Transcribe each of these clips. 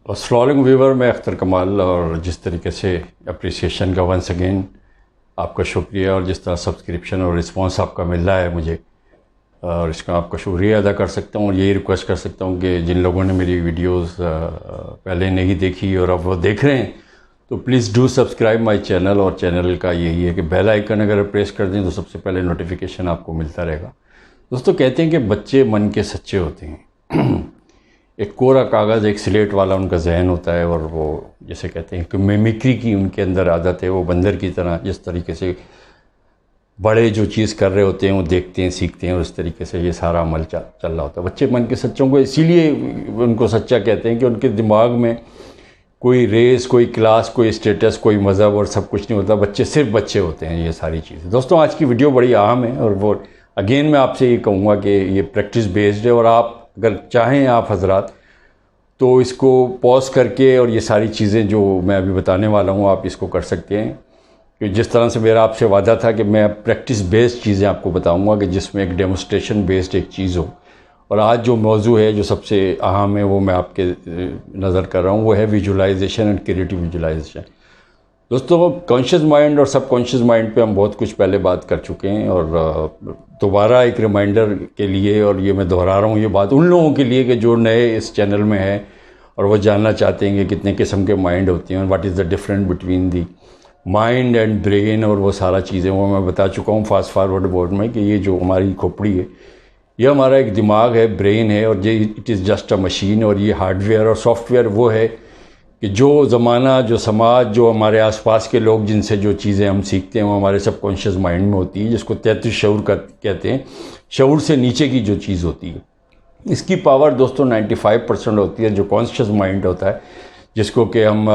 अस्सलाम व्यूवर, मैं अख्तर कमाल। और जिस तरीके से अप्रिसिएशन का वंस अगेन आपका शुक्रिया, और जिस तरह सब्सक्रिप्शन और रिस्पांस आपका मिल रहा है मुझे, और इसका आपका शुक्रिया अदा कर सकता हूँ। और यही रिक्वेस्ट कर सकता हूँ कि जिन लोगों ने मेरी वीडियोस पहले नहीं देखी और अब वो देख रहे हैं, तो please do subscribe my channel. और चैनल का यही है कि बेल आइकन अगर प्रेस कर दें तो सबसे पहले नोटिफिकेशन आपको मिलता रहेगा। दोस्तों, कहते हैं कि बच्चे मन के सच्चे होते हैं। एक कोरा कागज़, एक स्लेट वाला उनका जहन होता है, और वो जैसे कहते हैं कि मिमिक्री की उनके अंदर आदत है। वो बंदर की तरह जिस तरीके से बड़े जो चीज़ कर रहे होते हैं वो देखते हैं, सीखते हैं, और इस तरीके से ये सारा अमल चल रहा होता है। बच्चे मन के सच्चों को इसीलिए उनको सच्चा कहते हैं कि उनके दिमाग में कोई रेस, कोई क्लास, कोई स्टेटस, कोई मज़हब और सब कुछ नहीं होता। बच्चे सिर्फ बच्चे होते हैं, ये सारी चीज़ें। दोस्तों, आज की वीडियो बड़ी अहम है, और वो अगेन मैं आपसे ये कहूँगा कि ये प्रैक्टिस बेस्ड है, और आप अगर चाहें आप हजरात तो इसको पॉज करके और ये सारी चीज़ें जो मैं अभी बताने वाला हूँ आप इसको कर सकते हैं। कि जिस तरह से मेरा आपसे वादा था कि मैं प्रैक्टिस बेस्ड चीज़ें आपको बताऊँगा, कि जिसमें एक डेमोस्ट्रेशन बेस्ड एक चीज़ हो। और आज जो मौजू है, जो सबसे अहम है, वो मैं आपके नज़र कर रहा हूँ, वो है विजुलाइजेशन एंड क्रिएटिव विजुलाइजेशन। दोस्तों, कॉन्शियस माइंड और सबकॉन्शियस माइंड पे हम बहुत कुछ पहले बात कर चुके हैं, और दोबारा एक रिमाइंडर के लिए, और ये मैं दोहरा रहा हूँ ये बात उन लोगों के लिए कि जो नए इस चैनल में है और वो जानना चाहते हैं कि कितने किस्म के माइंड होते हैं, और what is the difference between the mind and brain, और वो सारा चीज़ें वो मैं बता चुका हूँ फास्ट फॉरवर्ड बोर्ड में, कि ये जो हमारी खोपड़ी है, ये हमारा एक दिमाग है, ब्रेन है, और ये it is just a machine. और ये हार्डवेयर और सॉफ्टवेयर वो है कि जो ज़माना, जो समाज, जो हमारे आसपास के लोग जिनसे जो चीज़ें हम सीखते हैं वो हमारे सबकॉन्शियस माइंड में होती है, जिसको 33 शऊर का कहते हैं। शऊर से नीचे की जो चीज़ होती है, इसकी पावर दोस्तों 95% होती है। जो कॉन्शियस माइंड होता है, जिसको कि हम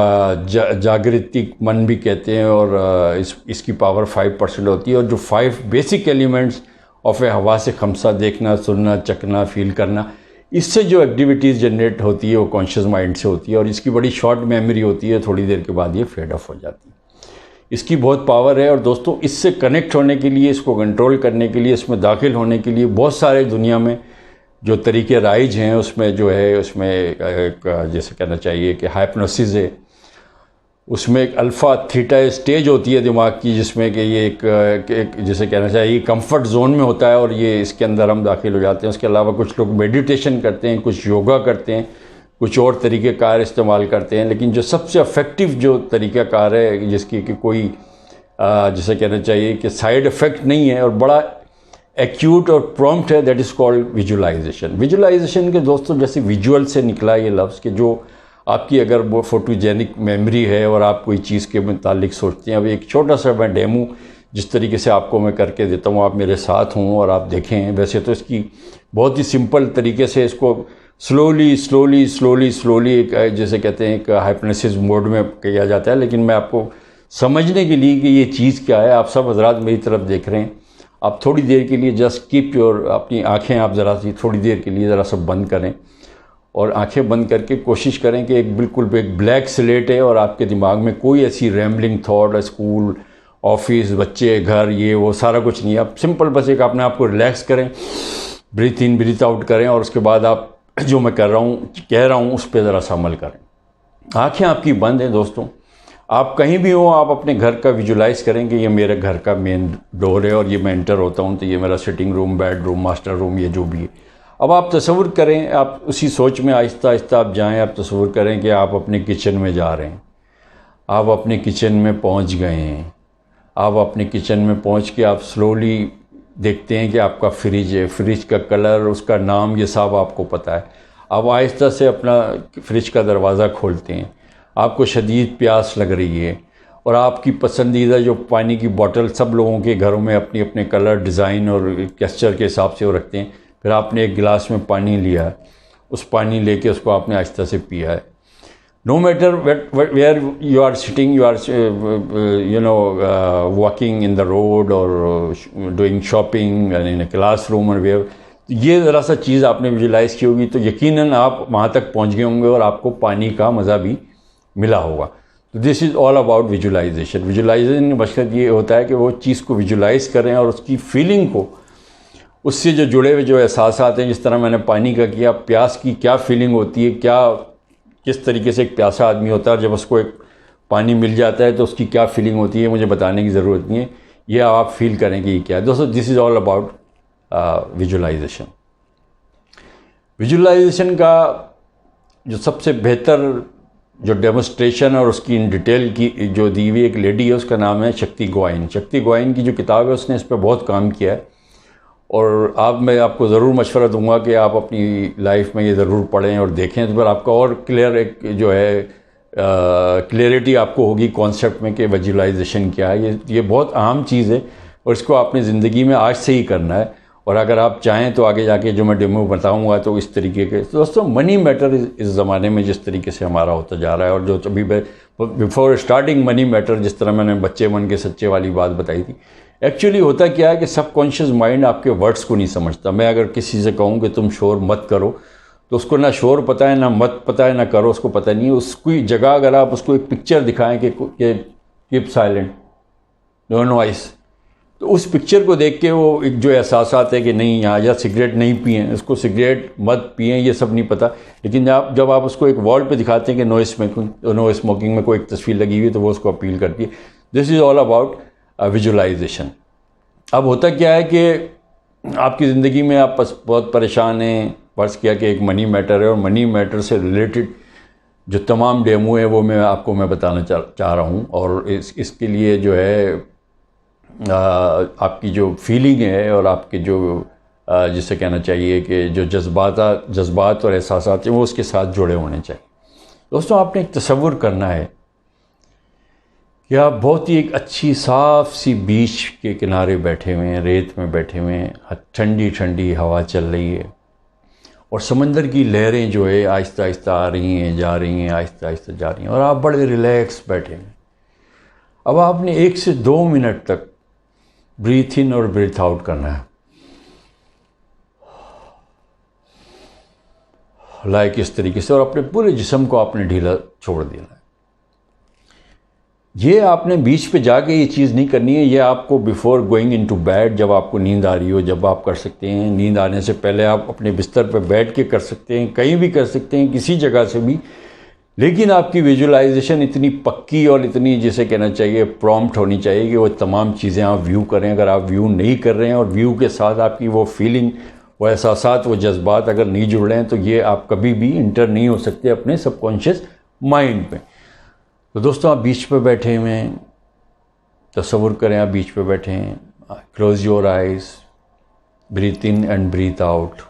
जागृतिक मन भी कहते हैं, और इसकी पावर 5% होती है। और जो 5 बेसिक एलिमेंट्स ऑफ ए हवा से खमसा, देखना, सुनना, चखना, फील करना, इससे जो एक्टिविटीज़ जनरेट होती है वो कॉन्शियस माइंड से होती है। और इसकी बड़ी शॉर्ट मेमोरी होती है, थोड़ी देर के बाद ये फेड ऑफ हो जाती है। इसकी बहुत पावर है। और दोस्तों, इससे कनेक्ट होने के लिए, इसको कंट्रोल करने के लिए, इसमें दाखिल होने के लिए बहुत सारे दुनिया में जो तरीके राइज हैं, उसमें जो है, उसमें एक जैसे कहना चाहिए कि हाइप्नोसिस है। उसमें एक अल्फ़ा थीटा स्टेज होती है दिमाग की, जिसमें कि ये एक जैसे कहना चाहिए कंफर्ट जोन में होता है, और ये इसके अंदर हम दाखिल हो जाते हैं। उसके अलावा कुछ लोग मेडिटेशन करते हैं, कुछ योगा करते हैं, कुछ और तरीक़ेकार इस्तेमाल करते हैं। लेकिन जो सबसे इफ़ेक्टिव जो तरीक़ाकार है, जिसकी कि कोई जैसे कहना चाहिए कि साइड इफ़ेक्ट नहीं है और बड़ा एक्यूट और प्रॉम्प्ट है, that is called visualisation. Visualisation के दोस्तों, जैसे विजुअल से निकला ये लफ्ज़, कि जो आपकी अगर वो फोटोजेनिक मेमोरी है और आप कोई चीज़ के मुतालिक सोचते हैं। अब एक छोटा सा मैं डेमो जिस तरीके से आपको मैं करके देता हूँ, आप मेरे साथ हों और आप देखें। वैसे तो इसकी बहुत ही सिंपल तरीके से इसको स्लोली स्लोली स्लोली स्लोली एक जैसे कहते हैं एक हाइप्नोसिस मोड में किया जाता है। लेकिन मैं आपको समझने के लिए कि ये चीज़ क्या है, आप सब हजरात मेरी तरफ देख रहे हैं, आप थोड़ी देर के लिए जस्ट कीप योर, अपनी आँखें आप ज़रा सी थोड़ी देर के लिए ज़रा सब बंद करें, और आंखें बंद करके कोशिश करें कि एक बिल्कुल एक ब्लैक स्लेट है, और आपके दिमाग में कोई ऐसी रैम्बलिंग थॉट, स्कूल, ऑफिस, बच्चे, घर, ये वो सारा कुछ नहीं है। आप सिंपल बस एक अपने आप को रिलैक्स करें, ब्रीथ इन ब्रीथ आउट करें, और उसके बाद आप जो मैं कह रहा हूँ उस पर ज़रा सा अमल करें। आँखें आपकी बंद हैं दोस्तों, आप कहीं भी हो, आप अपने घर का विजुलाइज़ करें कि ये मेरे घर का मेन डोर है, और ये मैं एंटर होता हूँ तो ये मेरा sitting room, bedroom, master room, ये जो भी है। अब आप तसव्वुर करें, आप उसी सोच में आहिस्ता आहिस्ता आप जाएं। आप तसव्वुर करें कि आप अपने किचन में जा रहे हैं, आप अपने किचन में पहुंच गए हैं। आप अपने किचन में पहुंच के आप स्लोली देखते हैं कि आपका फ्रिज है, फ्रिज का कलर, उसका नाम, ये सब आपको पता है। आप आहिस्ता से अपना फ्रिज का दरवाज़ा खोलते हैं, आपको शदीद प्यास लग रही है, और आपकी पसंदीदा जो पानी की बोतल, सब लोगों के घरों में अपनी अपने कलर, डिज़ाइन और टेक्सचर के हिसाब से वो रखते हैं। फिर आपने एक गिलास में पानी लिया, उस पानी लेके उसको आपने आहिस्ता से पिया है। No matter where you are sitting, you are walking in the road or doing shopping in a classroom or where, ये ज़रा सा चीज़ आपने विजुलाइज़ की होगी तो यकीनन आप वहाँ तक पहुँच गए होंगे और आपको पानी का मज़ा भी मिला होगा। तो this is all about visualisation. Visualisation का मकसद ये होता है कि वो चीज़ को विजुलाइज़ करें और उसकी फीलिंग को, उससे जो जुड़े हुए जो एहसास हैं, जिस तरह मैंने पानी का किया, प्यास की क्या फीलिंग होती है, क्या किस तरीके से एक प्यासा आदमी होता है और जब उसको एक पानी मिल जाता है तो उसकी क्या फीलिंग होती है मुझे बताने की ज़रूरत नहीं है, ये आप फील करें कि ये क्या है। दोस्तों, this is all about visualisation. Visualisation का जो सबसे बेहतर जो डेमोस्ट्रेशन और उसकी इन डिटेल की जो दी हुई एक लेडी है, उसका नाम है शक्ति गोवाइन। शक्ति गोवाइन की जो किताब है उसने इस पर बहुत काम किया है और मैं आपको ज़रूर मशवरा दूंगा कि आप अपनी लाइफ में ये ज़रूर पढ़ें और देखें, तो फिर आपका और क्लियर एक जो है क्लियरिटी आपको होगी कॉन्सेप्ट में कि विजुअलाइजेशन क्या है। ये बहुत अहम चीज़ है और इसको आपने ज़िंदगी में आज से ही करना है। और अगर आप चाहें तो आगे जाके जो मैं डेमो बताऊंगा तो इस तरीके के, तो दोस्तों मनी मैटर इस ज़माने में जिस तरीके से हमारा होता जा रहा है, और जो अभी बिफोर स्टार्टिंग मनी मैटर, जिस तरह मैंने बच्चे मन के सच्चे वाली बात बताई थी, एक्चुअली होता क्या है कि सबकॉन्शियस माइंड आपके वर्ड्स को नहीं समझता। मैं अगर किसी से कहूँ कि तुम शोर मत करो तो उसको ना शोर पता है, ना मत पता है, ना करो उसको पता नहीं है। उसकी जगह अगर आप उसको एक पिक्चर दिखाएं कि कीप साइलेंट, नो नॉइस, तो उस पिक्चर को देख के वो एक जो एहसास आता है कि नहीं यहाँ, या सिगरेट नहीं पिए, उसको सिगरेट मत पिए, ये सब नहीं पता। लेकिन जब आप उसको एक वॉल पे दिखाते हैं कि नो स्मोकिंग में कोई एक तस्वीर लगी हुई है तो वो उसको अपील करती है। This is all about visualisation. अब होता क्या है कि आपकी ज़िंदगी में आप बहुत परेशान हैं, फर्ज किया कि एक मनी मैटर है और मनी मैटर से रिलेटेड जो तमाम डेमो है वो मैं बताना चाह रहा हूँ। और इसके लिए जो है आपकी जो फीलिंग है और आपके जो जिसे कहना चाहिए कि जो जज्बात और एहसासात हैं वो उसके साथ जुड़े होने चाहिए। दोस्तों, आपने एक तसव्वुर करना है कि आप बहुत ही एक अच्छी साफ़ सी बीच के किनारे बैठे हुए हैं, रेत में बैठे हुए हैं, ठंडी ठंडी हवा चल रही है और समंदर की लहरें जो है आहिस्ता आहिस्ता आ रही हैं, जा रही हैं, आहिस्ता आहिस्ता जा रही हैं, और आप बड़े रिलैक्स बैठे हैं। अब आपने 1 से 2 मिनट तक ब्रीथ इन और ब्रीथ आउट करना है, लाइक इस तरीके से, और अपने पूरे जिस्म को आपने ढीला छोड़ देना है। ये आपने बीच पे जाके ये चीज़ नहीं करनी है, ये आपको बिफोर गोइंग इनटू बेड, जब आपको नींद आ रही हो, जब आप कर सकते हैं। नींद आने से पहले आप अपने बिस्तर पर बैठ के कर सकते हैं, कहीं भी कर सकते हैं, किसी जगह से भी। लेकिन आपकी विजुअलाइजेशन इतनी पक्की और इतनी, जिसे कहना चाहिए, प्रॉम्प्ट होनी चाहिए कि वो तमाम चीज़ें आप व्यू करें। अगर आप व्यू नहीं कर रहे हैं और व्यू के साथ आपकी वो फीलिंग, वो एहसासात, वो जज्बात अगर नहीं जुड़ रहे हैं तो ये आप कभी भी इंटर नहीं हो सकते अपने सबकॉन्शियस माइंड में। तो दोस्तों, आप बीच पे बैठे हुए हैं, तसव्वुर करें आप बीच पे बैठे हैं, close your eyes, breathe in and breathe out.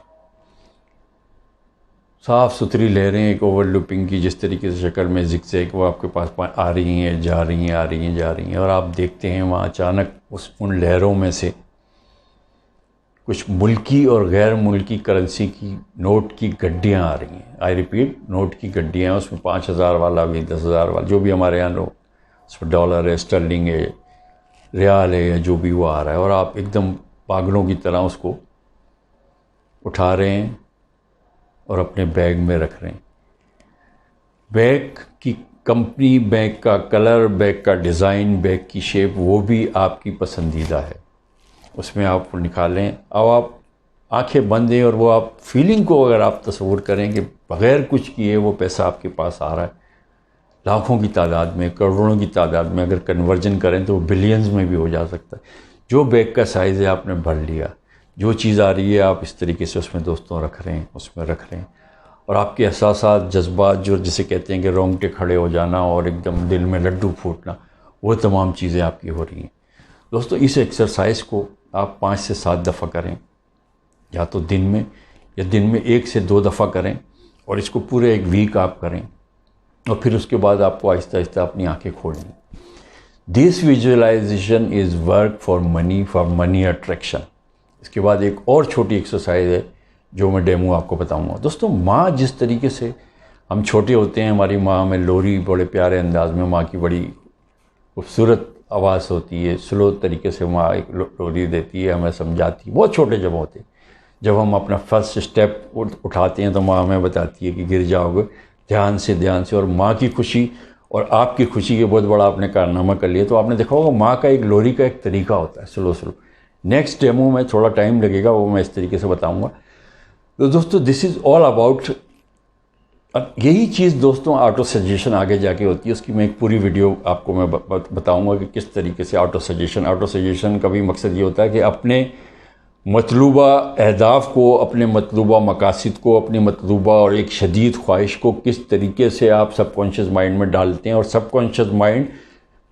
साफ़ सुथरी लहरें एक ओवरलैपिंग की जिस तरीके से शक्ल में ज़िगज़ैग वो आपके पास आ रही हैं, जा रही हैं, आ रही हैं, जा रही हैं, और आप देखते हैं वहाँ अचानक उन लहरों में से कुछ मुल्की और गैर मुल्की करेंसी की नोट की गड्डियाँ आ रही हैं। आई रिपीट, नोट की गड्डियाँ, उसमें 5,000 वाला भी, 10,000 वाला, जो भी हमारे यहाँ लो, उसमें डॉलर है, स्टर्लिंग है, रियाल है, या जो भी वो आ रहा है, और आप एकदम पागलों की तरह उसको उठा रहे हैं और अपने बैग में रख रहे हैं। बैग की कंपनी, बैग का कलर, बैग का डिज़ाइन, बैग की शेप, वो भी आपकी पसंदीदा है, उसमें आप निकालें। अब आप आंखें बंद हैं और वो आप फीलिंग को अगर आप तस्वुर करें कि बग़ैर कुछ किए वो पैसा आपके पास आ रहा है, लाखों की तादाद में, करोड़ों की तादाद में, अगर कन्वर्जन करें तो वो बिलियंस में भी हो जा सकता है। जो बैग का साइज़ है आपने भर लिया, जो चीज़ आ रही है आप इस तरीके से उसमें दोस्तों रख रहे हैं, उसमें रख रहे हैं, और आपके एहसासात, जज्बात, जो जिसे कहते हैं कि रोंगटे खड़े हो जाना और एकदम दिल में लड्डू फूटना, वो तमाम चीज़ें आपकी हो रही हैं। दोस्तों, इस एक्सरसाइज को आप 5 से 7 दफ़ा करें, या तो दिन में, या दिन में 1 से 2 दफ़ा करें, और इसको पूरे 1 वीक आप करें, और फिर उसके बाद आपको आहिस्ता आहिस्ता अपनी आंखें खोलनी। This visualisation is work for money attraction. इसके बाद एक और छोटी एक्सरसाइज है जो मैं डेमो आपको बताऊंगा। दोस्तों, माँ जिस तरीके से, हम छोटे होते हैं, हमारी माँ हमें लोरी बड़े प्यारे अंदाज में, माँ की बड़ी खूबसूरत आवाज़ होती है, स्लो तरीके से माँ एक लोरी देती है, हमें समझाती है। बहुत छोटे जब होते, जब हम अपना फर्स्ट स्टेप उठाते हैं तो माँ हमें बताती है कि गिर जाओगे, ध्यान से, और माँ की खुशी और आपकी खुशी के बहुत बड़ा आपने कारनामा कर लिया। तो आपने देखा होगा माँ का एक लोरी का एक तरीका होता है, स्लो। नेक्स्ट डेमो में थोड़ा टाइम लगेगा, वो मैं इस तरीके से बताऊंगा। तो दोस्तों, दिस इज़ ऑल अबाउट अब यही चीज़ दोस्तों ऑटो सजेशन आगे जाके होती है, उसकी मैं एक पूरी वीडियो आपको मैं बताऊंगा कि किस तरीके से ऑटो सजेशन का भी मकसद ये होता है कि अपने मतलूबा अहदाफ को, अपने मतलूबा मकासद को, अपने मतलूबा और एक शदीद ख्वाहिश को किस तरीके से आप सबकॉन्शियस माइंड में डालते हैं, और सबकॉन्शियस माइंड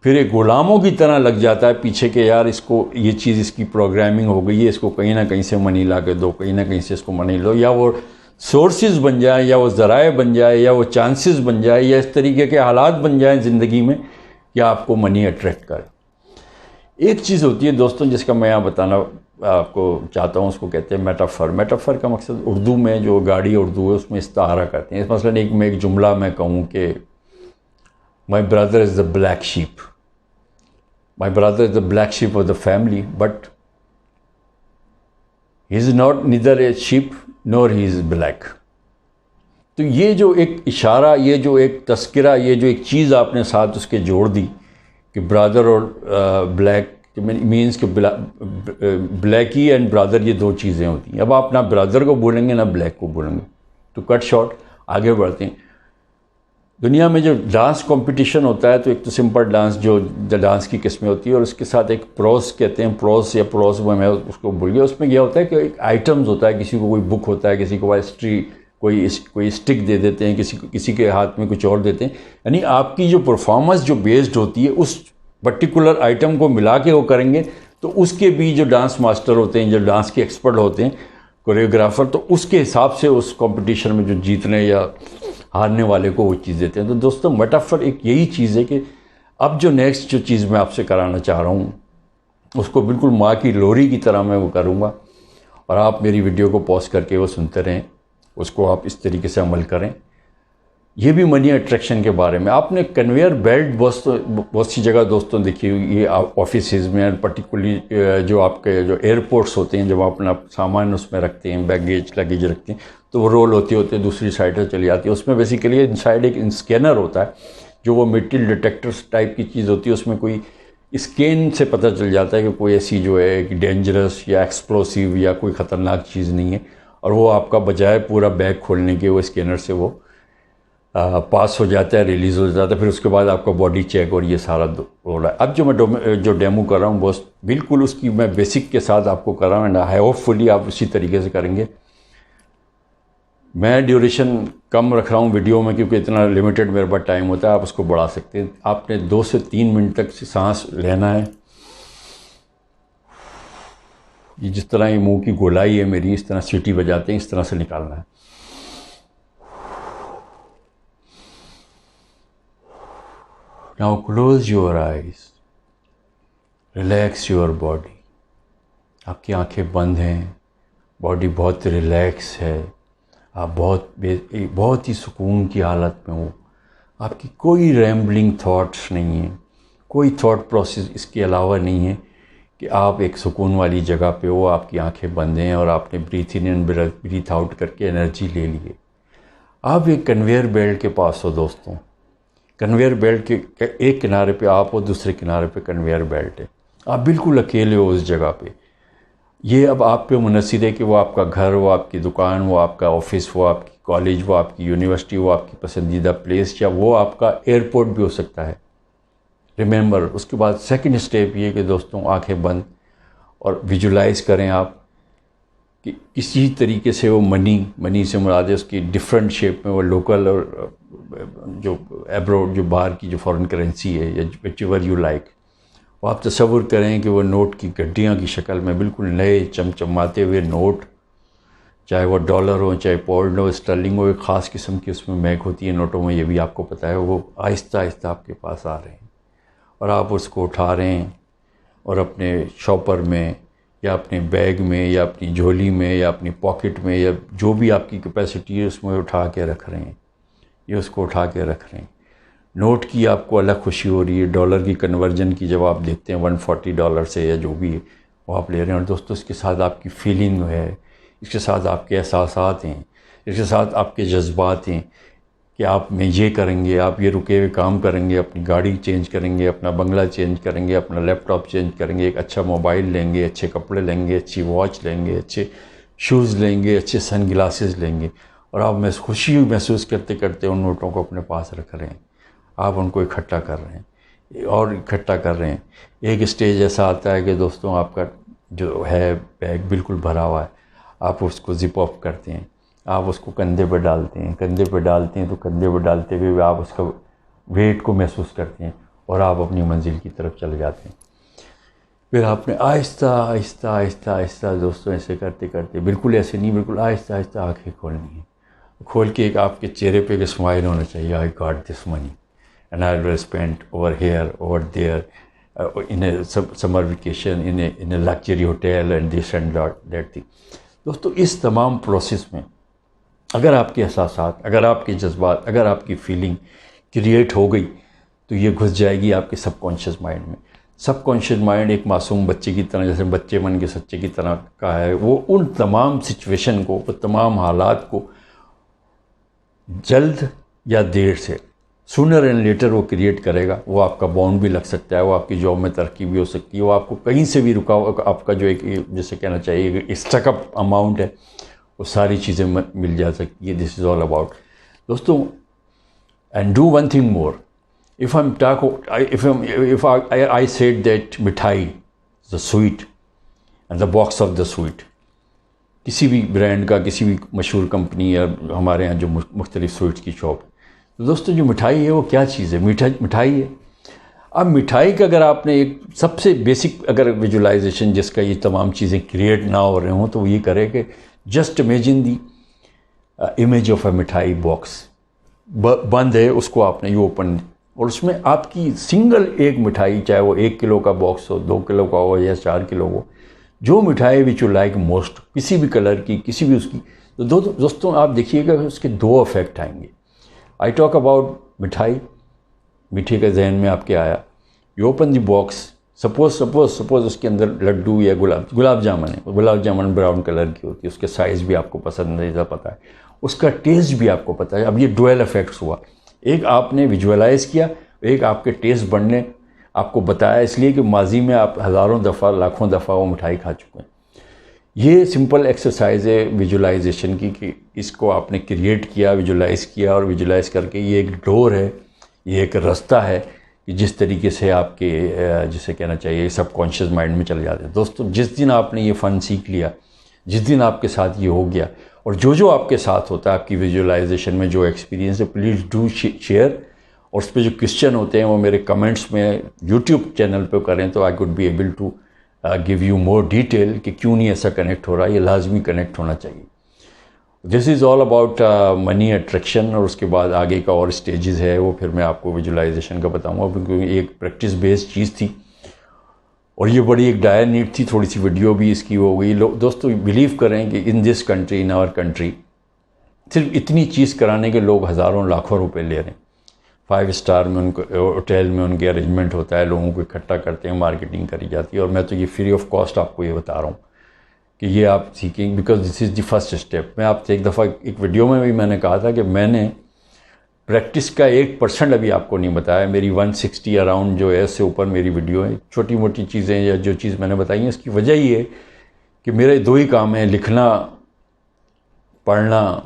फिर एक ग़ुलामों की तरह लग जाता है पीछे के, यार इसको ये चीज़, इसकी प्रोग्रामिंग हो गई है, इसको कहीं ना कहीं से मनी ला के दो, कहीं ना कहीं से इसको मनी लो, या वो सोर्सेज बन जाए, या वो ज़राए बन जाए, या वो चांसेस बन जाए, या इस तरीके के हालात बन जाएं ज़िंदगी में कि आपको मनी अट्रैक्ट करे। एक चीज़ होती है दोस्तों जिसका मैं यहाँ बताना आपको चाहता हूँ, उसको कहते हैं मेटाफर। मेटाफर का मकसद उर्दू में, जो गाड़ी उर्दू है उसमें इस्तारा करते हैं। मसलन एक जुमला मैं कहूँ कि my brother is the black sheep, my brother is the black sheep of the family, but he is not neither a sheep nor he is black. तो ये जो एक इशारा, ये जो एक तस्करा, ये जो एक चीज़ आपने साथ उसके जोड़ दी कि ब्रदर और ब्लैक मीन्स कि ब्लैकी एंड ब्रदर ये दो चीज़ें होती हैं। अब आप ना ब्रदर को बोलेंगे ना ब्लैक को बोलेंगे। तो कट शॉर्ट आगे बढ़ते हैं। दुनिया में जो डांस कंपटीशन होता है, तो एक तो सिंपल डांस, जो डांस की किस्में होती है, और उसके साथ एक प्रोस कहते हैं, प्रोस मैं उसको भूल गया। उसमें यह होता है कि एक आइटम्स होता है, किसी को कोई बुक होता है, किसी को हिस्ट्री, कोई स्टिक दे देते हैं, किसी के हाथ में कुछ और देते हैं। यानी आपकी जो परफॉर्मेंस जो बेस्ड होती है उस पर्टिकुलर आइटम को मिला के वो करेंगे, तो उसके भी जो डांस मास्टर होते हैं, जो डांस के एक्सपर्ट होते हैं, कोरियोग्राफर, तो उसके हिसाब से उस कंपटीशन में जो जीतने या हारने वाले को वो चीज़ देते हैं। तो दोस्तों मेटाफर एक यही चीज़ है कि अब जो नेक्स्ट जो चीज़ मैं आपसे कराना चाह रहा हूँ उसको बिल्कुल माँ की लोरी की तरह मैं वो करूँगा, और आप मेरी वीडियो को पॉज करके वो सुनते रहें, उसको आप इस तरीके से अमल करें। ये भी मनी अट्रैक्शन के बारे में। आपने कन्वेयर बेल्ट बहुत सी जगह दोस्तों देखी हुई, ये ऑफिस में, पर्टिकुलरली जो आपके जो एयरपोर्ट्स होते हैं, जब आप अपना सामान उसमें रखते हैं, बैगेज लगेज रखते हैं, तो वो रोल होते दूसरी साइड से चली जाती है। उसमें बेसिकली इनसाइड एक स्कैनर होता है, जो वो मेटल डिटेक्टर्स टाइप की चीज़ होती है। उसमें कोई स्कैन से पता चल जाता है कि कोई ऐसी जो है एक डेंजरस या एक्सप्लोसिव या कोई ख़तरनाक चीज़ नहीं है, और वो आपका बजाय पूरा बैग खोलने के वो स्कैनर से वो पास हो जाता है, रिलीज़ हो जाता है। फिर उसके बाद आपका बॉडी चेक और ये सारा हो रहा है। अब जो मैं जो डेमो कर रहा हूँ बस बिल्कुल उसकी मैं बेसिक के साथ आपको कर रहा हूँ, एंड आई होपफुली आप उसी तरीके से करेंगे। मैं ड्यूरेशन कम रख रहा हूँ वीडियो में, क्योंकि इतना लिमिटेड मेरे पास टाइम होता है। आप उसको बढ़ा सकते हैं। आपने 2 से 3 मिनट तक सांस लेना है। ये जिस तरह ये मुंह की गोलाई है मेरी, इस तरह सीटी बजाते हैं, इस तरह से निकालना है। Now close your eyes, relax your body। आपकी आंखें बंद हैं, बॉडी बहुत रिलैक्स है, आप बहुत ही सुकून की हालत में हो। आपकी कोई रैम्बलिंग थॉट्स नहीं है, कोई थॉट प्रोसेस इसके अलावा नहीं है कि आप एक सुकून वाली जगह पे हो, आपकी आंखें बंद हैं और आपने breathe in and breathe out करके एनर्जी ले ली है। आप एक कन्वेयर बेल्ट के पास हो दोस्तों। कन्वेयर बेल्ट के एक किनारे पे आप हो, दूसरे किनारे पे कन्वेयर बेल्ट है। आप बिल्कुल अकेले हो उस जगह पे। ये अब आप पे मुनसिर है कि वो आपका घर, वो आपकी दुकान, वो आपका ऑफिस, वो आपकी कॉलेज, वो आपकी यूनिवर्सिटी, वो आपकी पसंदीदा प्लेस, या वो आपका एयरपोर्ट भी हो सकता है। रिमेंबर, उसके बाद सेकंड स्टेप ये कि दोस्तों आंखें बंद और विजुलाइज करें आप कि किसी तरीके से वो मनी से मुराद है उसकी डिफरेंट शेप में, वो लोकल और जो एब्रोड, जो बाहर की जो फॉरेन करेंसी है, या विच एवर यू लाइक, वो आप तसव्वुर करें कि वो नोट की गड्डियाँ की शक्ल में बिल्कुल नए चमचमाते हुए नोट, चाहे वो डॉलर हो, चाहे पाउंड हो, स्टर्लिंग हो, एक ख़ास किस्म की उसमें महक होती है नोटों में, ये भी आपको पता है। वो आहिस्ता आहिस्ता आपके पास आ रहे हैं और आप उसको उठा रहे हैं और अपने शॉपर में या अपने बैग में या अपनी झोली में या अपनी पॉकेट में, या जो भी आपकी कैपेसिटी है उसमें उठा के रख रहे हैं। ये उसको उठा के रख रहे हैं। नोट की आपको अलग खुशी हो रही है, डॉलर की कन्वर्जन की जब आप देखते हैं $140 से या जो भी है वो आप ले रहे हैं। और दोस्तों इसके साथ आपकी फीलिंग है, इसके साथ आपके एहसासात हैं, इसके साथ आपके जज्बात हैं कि आप में ये करेंगे, आप ये रुके हुए काम करेंगे, अपनी गाड़ी चेंज करेंगे, अपना बंगला चेंज करेंगे, अपना लैपटॉप चेंज करेंगे, एक अच्छा मोबाइल लेंगे, अच्छे कपड़े लेंगे, अच्छी वॉच लेंगे, अच्छे शूज़ लेंगे, अच्छे सन ग्लासेस लेंगे। और आप खुशी महसूस करते करते उन नोटों को अपने पास रख रहे हैं, आप उनको इकट्ठा कर रहे हैं और इकट्ठा कर रहे हैं। एक स्टेज ऐसा आता है कि दोस्तों आपका जो है बैग बिल्कुल भरा हुआ है, आप उसको जिप ऑफ करते हैं, आप उसको कंधे पर डालते हैं, कंधे पर डालते हैं तो कंधे पर डालते हुए आप उसका वेट को महसूस करते हैं और आप अपनी मंजिल की तरफ चले जाते हैं। फिर आपने आहिस्ता आहिस्ता आहिस्ता आहिस्ता दोस्तों ऐसे करते करते, बिल्कुल ऐसे नहीं, बिल्कुल आहिस्ता आहिस्ता आंखें खोलनी है। खोल के एक आपके चेहरे पे एक स्माइल होना चाहिए, I got this money and I will spend over here over there in a summer vacation in a luxury hotel and this and that thing. दोस्तों इस तमाम प्रोसेस में अगर आपके एहसासात, अगर आपके जज्बात, अगर आपकी फीलिंग क्रिएट हो गई तो ये घुस जाएगी आपके सबकॉन्शियस माइंड में। सबकॉन्शियस माइंड एक मासूम बच्चे की तरह, जैसे बच्चे मन के सच्चे की तरह का है, वो उन तमाम सिचुएशन को, वो तमाम हालात को जल्द या देर से, सूनर एंड लेटर वो क्रिएट करेगा। वो आपका बॉन्ड भी लग सकता है, वो आपकी जॉब में तरक्की भी हो सकती है, वो आपको कहीं से भी रुका, आपका जो एक जैसे कहना चाहिए स्टकअप अमाउंट है, वो सारी चीज़ें मिल जा सकती है। दिस इज़ ऑल अबाउट दोस्तों। And do one thing more, if I said that मिठाई, the sweet and the box of the sweet, किसी भी ब्रांड का, किसी भी मशहूर कंपनी या हमारे यहाँ जो मुख्तलिफ स्वीट्स की शॉप है, तो दोस्तों जो मिठाई है वो क्या चीज़ है? मिठाई है। अब मिठाई का अगर आपने एक सबसे बेसिक अगर विजुलाइजेशन जिसका ये तमाम चीज़ें क्रिएट ना हो रहे हों तो वो ये करे कि just imagine the image of a मिठाई बॉक्स, बंद है, उसको आपने ये ओपन, और उसमें आपकी सिंगल एक मिठाई, चाहे वो 1 किलो का बॉक्स हो, 2 किलो का हो या 4 किलो हो, जो मिठाई विच यू लाइक मोस्ट, किसी भी कलर की, किसी भी उसकी, तो दोस्तों आप देखिएगा उसके 2 इफेक्ट आएंगे। आई टॉक अबाउट मिठाई, मीठे का जहन में आपके आया, you open the box, suppose उसके अंदर लड्डू या गुलाब जामुन है, गुलाब जामुन ब्राउन कलर की होती है, उसके साइज़ भी आपको पसंद नहीं पता है, उसका टेस्ट भी आपको पता है। अब ये डुअल इफेक्ट्स हुआ, एक आपने विजुअलाइज़ किया, एक आपके टेस्ट बढ़ने आपको बताया, इसलिए कि माजी में आप हज़ारों दफ़ा, लाखों दफ़ा वो मिठाई खा चुके हैं। ये सिंपल एक्सरसाइज है विजुअलाइजेशन की, कि इसको आपने क्रिएट किया, विजुअलाइज़ किया, और विजुअलाइज़ करके ये एक डोर है, ये एक रास्ता है कि जिस तरीके से आपके जिसे कहना चाहिए सबकॉन्शियस माइंड में चले जाते हैं। दोस्तों जिस दिन आपने ये फ़न सीख लिया, जिस दिन आपके साथ ये हो गया, और जो आपके साथ होता है आपकी विजुअलाइजेशन में जो एक्सपीरियंस है, प्लीज़ डू शेयर, और उस पर जो क्वेश्चन होते हैं वो मेरे कमेंट्स में यूट्यूब चैनल पे करें तो I could be able to give you more detail कि क्यों नहीं ऐसा कनेक्ट हो रहा, ये लाजमी कनेक्ट होना चाहिए। This is all about money attraction, और उसके बाद आगे का और स्टेजेस है वो फिर मैं आपको विजुअलाइजेशन का बताऊँगा, क्योंकि एक प्रैक्टिस बेस्ड चीज़ थी और ये बड़ी एक डायर नीड थी। थोड़ी सी वीडियो भी इसकी हो गई। दोस्तों बिलीव करें कि in this country, in our country, सिर्फ इतनी चीज़ कराने के लोग हज़ारों लाखों रुपए ले रहे हैं। 5 स्टार में उनको होटल में उनके अरेंजमेंट होता है, लोगों को इकट्ठा करते हैं, मार्केटिंग करी जाती है, और मैं तो ये फ्री ऑफ कॉस्ट आपको ये बता रहा हूँ कि ये आप सीखें, because this is the first step. मैं आपसे एक दफ़ा एक वीडियो में भी मैंने कहा था कि मैंने प्रैक्टिस का 1% अभी आपको नहीं बताया। मेरी 160 अराउंड जो है इससे ऊपर मेरी वीडियो है। छोटी मोटी चीज़ें या जो चीज़ मैंने बताई है, इसकी वजह ये है कि मेरे 2 ही काम हैं, लिखना, पढ़ना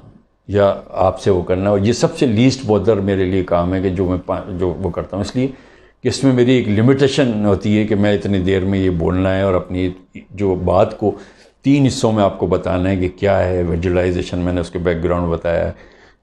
या आपसे वो करना, और ये सबसे लीस्ट बॉदर मेरे लिए काम है कि जो वो करता हूँ, इसलिए कि इसमें मेरी एक लिमिटेशन होती है कि मैं इतनी देर में ये बोलना है और अपनी जो बात को 3 हिस्सों में आपको बताना है कि क्या है विजुअलाइजेशन, मैंने उसके बैकग्राउंड बताया,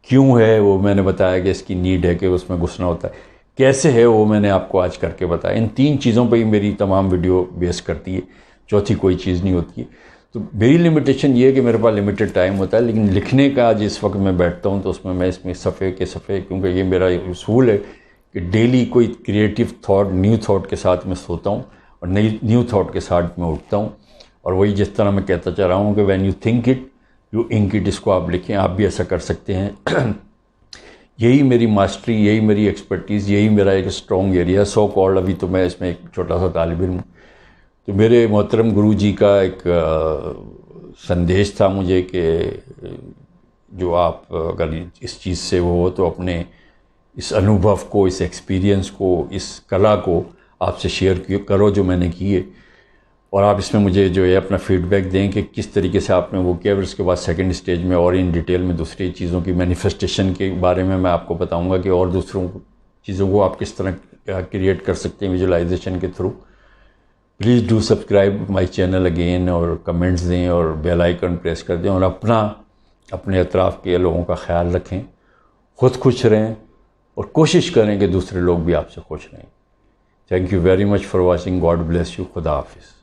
क्यों है वो मैंने बताया कि इसकी नीड है कि उसमें घुसना होता है, कैसे है वो मैंने आपको आज करके बताया। इन 3 चीज़ों पर ही मेरी तमाम वीडियो बेस करती है, चौथी कोई चीज़ नहीं होती है। तो मेरी लिमिटेशन ये है कि मेरे पास लिमिटेड टाइम होता है, लेकिन लिखने का जिस वक्त मैं बैठता हूँ तो उसमें मैं इसमें सफ़े के सफ़े, क्योंकि ये मेरा उसूल है कि डेली कोई क्रिएटिव थाट, न्यू थाट के साथ मैं सोता हूँ और न्यू थाट के साथ मैं उठता हूँ। और वही जिस तरह मैं कहता चाह रहा हूँ कि when you think it you ink it, इसको आप लिखें, आप भी ऐसा कर सकते हैं। यही मेरी मास्टरी, यही मेरी एक्सपर्टीज़, यही मेरा एक स्ट्रॉन्ग एरिया सो कॉल्ड। अभी तो मैं इसमें एक छोटा सा तालिब इल्म हूँ। तो मेरे मोहतरम गुरु जी का एक संदेश था मुझे कि जो आप अगर इस चीज़ से वो हो तो अपने इस अनुभव को, इस एक्सपीरियंस को, इस कला को आपसे शेयर करो जो मैंने की है। और आप इसमें मुझे जो है अपना फीडबैक दें कि किस तरीके से आपने वो किया। फिर उसके बाद सेकंड स्टेज में और इन डिटेल में दूसरी चीज़ों की मैनिफेस्टेशन के बारे में मैं आपको बताऊंगा कि और दूसरों चीज़ों को आप किस तरह क्रिएट कर सकते हैं विजुअलाइजेशन के through. Please do subscribe my channel again, और कमेंट्स दें और बेल आइकन प्रेस कर दें, और अपने अतराफ़ के लोगों का ख्याल रखें, खुद खुश रहें और कोशिश करें कि दूसरे लोग भी आपसे खुश रहें। Thank you very much for watching. God bless you. खुदा हाफिज़।